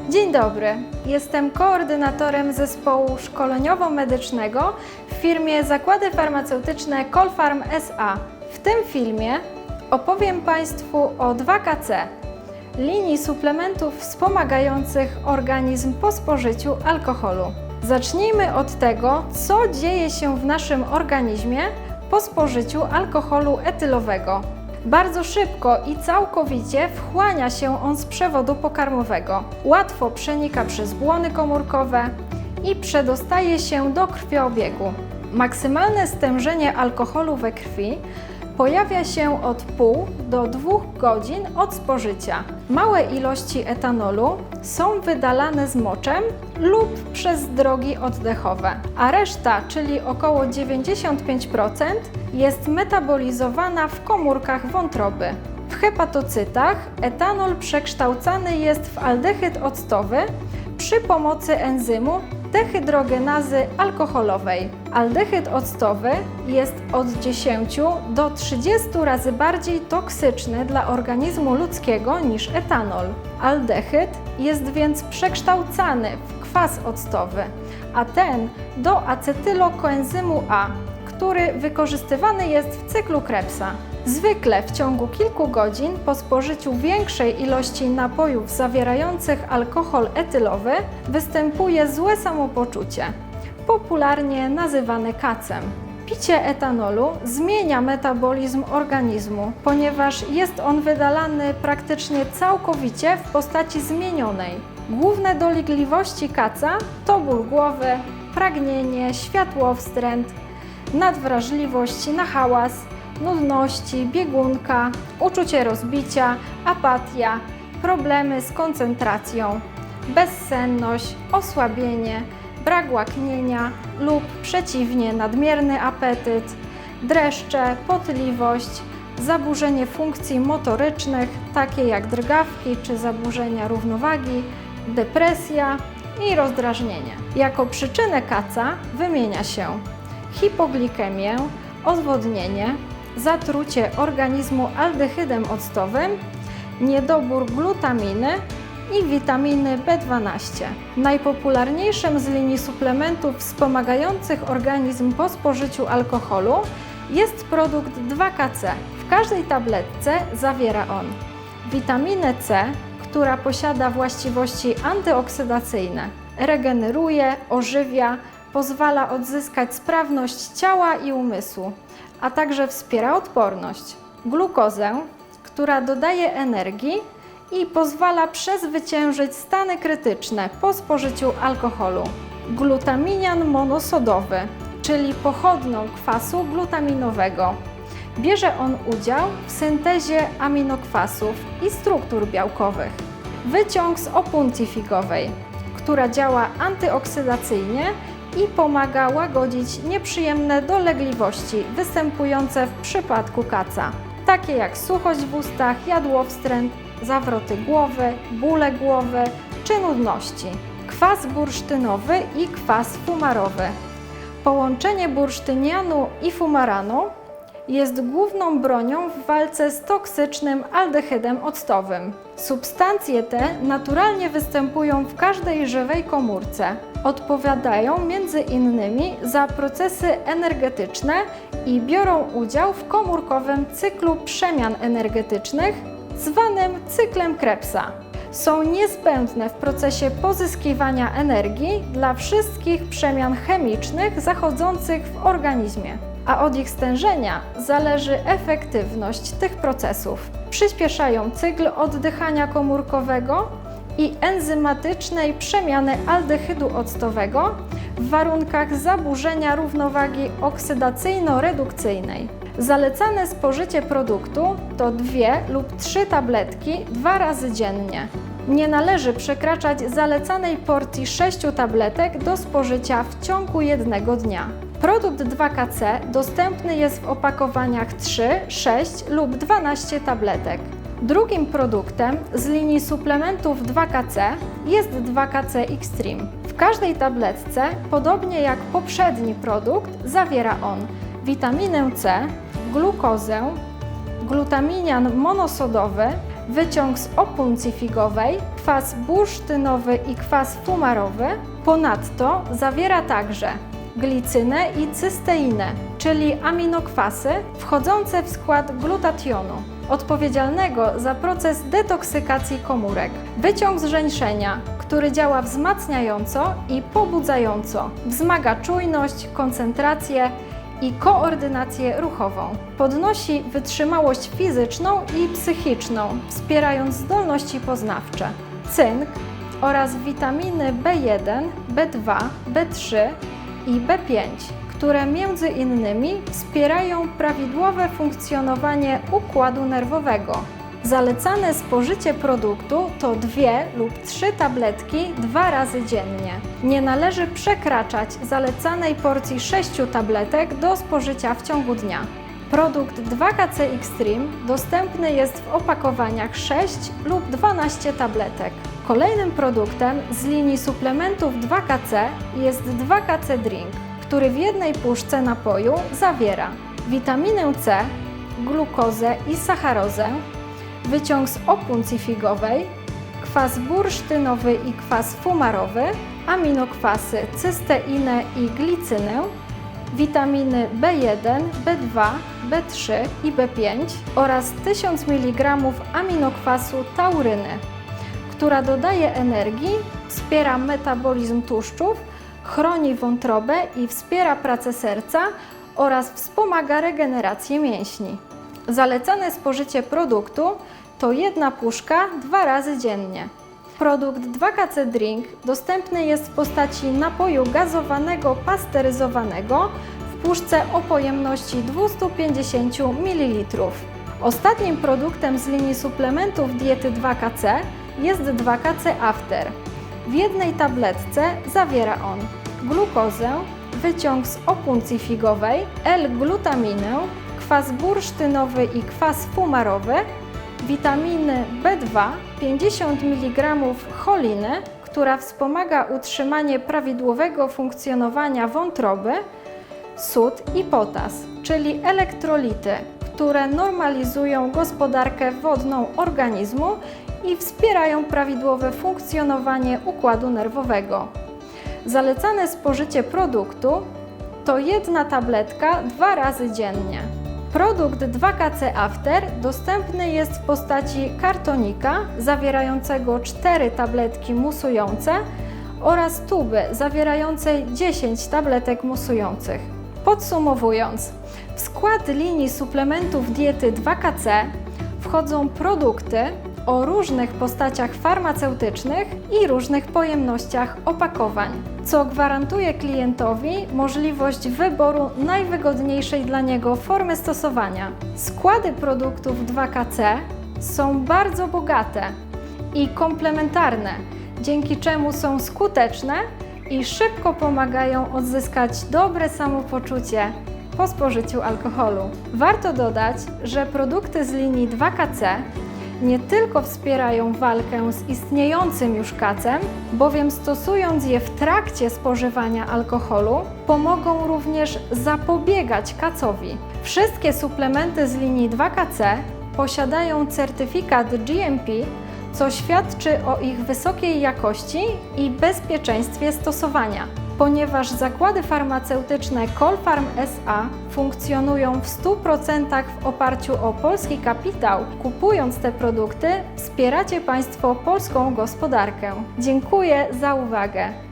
Dzień dobry, jestem koordynatorem zespołu szkoleniowo-medycznego w firmie Zakłady Farmaceutyczne Colfarm SA. W tym filmie opowiem Państwu o 2KC, linii suplementów wspomagających organizm po spożyciu alkoholu. Zacznijmy od tego, co dzieje się w naszym organizmie po spożyciu alkoholu etylowego. Bardzo szybko i całkowicie wchłania się on z przewodu pokarmowego. Łatwo przenika przez błony komórkowe i przedostaje się do krwiobiegu. Maksymalne stężenie alkoholu we krwi pojawia się od pół do 2 godzin od spożycia. Małe ilości etanolu są wydalane z moczem lub przez drogi oddechowe, a reszta, czyli około 95%, jest metabolizowana w komórkach wątroby. W hepatocytach etanol przekształcany jest w aldehyd octowy przy pomocy enzymu dehydrogenazy alkoholowej. Aldehyd octowy jest od 10 do 30 razy bardziej toksyczny dla organizmu ludzkiego niż etanol. Aldehyd jest więc przekształcany w kwas octowy, a ten do acetylokoenzymu A, który wykorzystywany jest w cyklu Krebsa. Zwykle w ciągu kilku godzin po spożyciu większej ilości napojów zawierających alkohol etylowy występuje złe samopoczucie, popularnie nazywane kacem. Picie etanolu zmienia metabolizm organizmu, ponieważ jest on wydalany praktycznie całkowicie w postaci zmienionej. Główne dolegliwości kaca to ból głowy, pragnienie, światłowstręt, nadwrażliwość na hałas, nudności, biegunka, uczucie rozbicia, apatia, problemy z koncentracją, bezsenność, osłabienie, brak łaknienia lub przeciwnie nadmierny apetyt, dreszcze, potliwość, zaburzenie funkcji motorycznych, takie jak drgawki czy zaburzenia równowagi, depresja i rozdrażnienie. Jako przyczynę kaca wymienia się hipoglikemię, odwodnienie, zatrucie organizmu aldehydem octowym, niedobór glutaminy i witaminy B12. Najpopularniejszym z linii suplementów wspomagających organizm po spożyciu alkoholu jest produkt 2KC. W każdej tabletce zawiera on witaminę C, która posiada właściwości antyoksydacyjne, regeneruje, ożywia, pozwala odzyskać sprawność ciała i umysłu, a także wspiera odporność. Glukozę, która dodaje energii i pozwala przezwyciężyć stany krytyczne po spożyciu alkoholu. Glutaminian monosodowy, czyli pochodną kwasu glutaminowego. Bierze on udział w syntezie aminokwasów i struktur białkowych. Wyciąg z opuncji figowej, która działa antyoksydacyjnie i pomaga łagodzić nieprzyjemne dolegliwości występujące w przypadku kaca, takie jak suchość w ustach, jadłowstręt, zawroty głowy, bóle głowy czy nudności. Kwas bursztynowy i kwas fumarowy. Połączenie bursztynianu i fumaranu jest główną bronią w walce z toksycznym aldehydem octowym. Substancje te naturalnie występują w każdej żywej komórce. Odpowiadają m.in. za procesy energetyczne i biorą udział w komórkowym cyklu przemian energetycznych, zwanym cyklem Krebsa. Są niezbędne w procesie pozyskiwania energii dla wszystkich przemian chemicznych zachodzących w organizmie, a od ich stężenia zależy efektywność tych procesów. Przyspieszają cykl oddychania komórkowego i enzymatycznej przemiany aldehydu octowego w warunkach zaburzenia równowagi oksydacyjno-redukcyjnej. Zalecane spożycie produktu to 2 lub 3 tabletki 2 razy dziennie. Nie należy przekraczać zalecanej porcji 6 tabletek do spożycia w ciągu jednego dnia. Produkt 2KC dostępny jest w opakowaniach 3, 6 lub 12 tabletek. Drugim produktem z linii suplementów 2KC jest 2KC Extreme. W każdej tabletce, podobnie jak poprzedni produkt, zawiera on witaminę C, glukozę, glutaminian monosodowy, wyciąg z opuncji figowej, kwas bursztynowy i kwas fumarowy. Ponadto zawiera także glicynę i cysteinę, czyli aminokwasy wchodzące w skład glutationu, odpowiedzialnego za proces detoksykacji komórek. Wyciąg z żeńszenia, który działa wzmacniająco i pobudzająco, wzmaga czujność, koncentrację i koordynację ruchową. Podnosi wytrzymałość fizyczną i psychiczną, wspierając zdolności poznawcze. Cynk oraz witaminy B1, B2, B3 i B5, które między innymi wspierają prawidłowe funkcjonowanie układu nerwowego. Zalecane spożycie produktu to 2 lub 3 tabletki 2 razy dziennie. Nie należy przekraczać zalecanej porcji 6 tabletek do spożycia w ciągu dnia. Produkt 2KC Extreme dostępny jest w opakowaniach 6 lub 12 tabletek. Kolejnym produktem z linii suplementów 2KC jest 2KC Drink, który w jednej puszce napoju zawiera witaminę C, glukozę i sacharozę, wyciąg z opuncji figowej, kwas bursztynowy i kwas fumarowy, aminokwasy cysteinę i glicynę, witaminy B1, B2, B3 i B5 oraz 1000 mg aminokwasu tauryny, która dodaje energii, wspiera metabolizm tłuszczów, chroni wątrobę i wspiera pracę serca oraz wspomaga regenerację mięśni. Zalecane spożycie produktu to 1 puszka 2 razy dziennie. Produkt 2KC Drink dostępny jest w postaci napoju gazowanego pasteryzowanego w puszce o pojemności 250 ml. Ostatnim produktem z linii suplementów diety 2KC jest 2KC After. W jednej tabletce zawiera on glukozę, wyciąg z opuncji figowej, L-glutaminę, kwas bursztynowy i kwas fumarowy, witaminy B2, 50 mg choliny, która wspomaga utrzymanie prawidłowego funkcjonowania wątroby, sód i potas, czyli elektrolity, które normalizują gospodarkę wodną organizmu i wspierają prawidłowe funkcjonowanie układu nerwowego. Zalecane spożycie produktu to 1 tabletka 2 razy dziennie. Produkt 2KC After dostępny jest w postaci kartonika zawierającego 4 tabletki musujące oraz tuby zawierającej 10 tabletek musujących. Podsumowując, w skład linii suplementów diety 2KC wchodzą produkty o różnych postaciach farmaceutycznych i różnych pojemnościach opakowań, co gwarantuje klientowi możliwość wyboru najwygodniejszej dla niego formy stosowania. Składy produktów 2KC są bardzo bogate i komplementarne, dzięki czemu są skuteczne i szybko pomagają odzyskać dobre samopoczucie po spożyciu alkoholu. Warto dodać, że produkty z linii 2KC nie tylko wspierają walkę z istniejącym już kacem, bowiem stosując je w trakcie spożywania alkoholu, pomogą również zapobiegać kacowi. Wszystkie suplementy z linii 2KC posiadają certyfikat GMP, co świadczy o ich wysokiej jakości i bezpieczeństwie stosowania. Ponieważ zakłady farmaceutyczne Colpharm SA funkcjonują w 100% w oparciu o polski kapitał, kupując te produkty, wspieracie Państwo polską gospodarkę. Dziękuję za uwagę.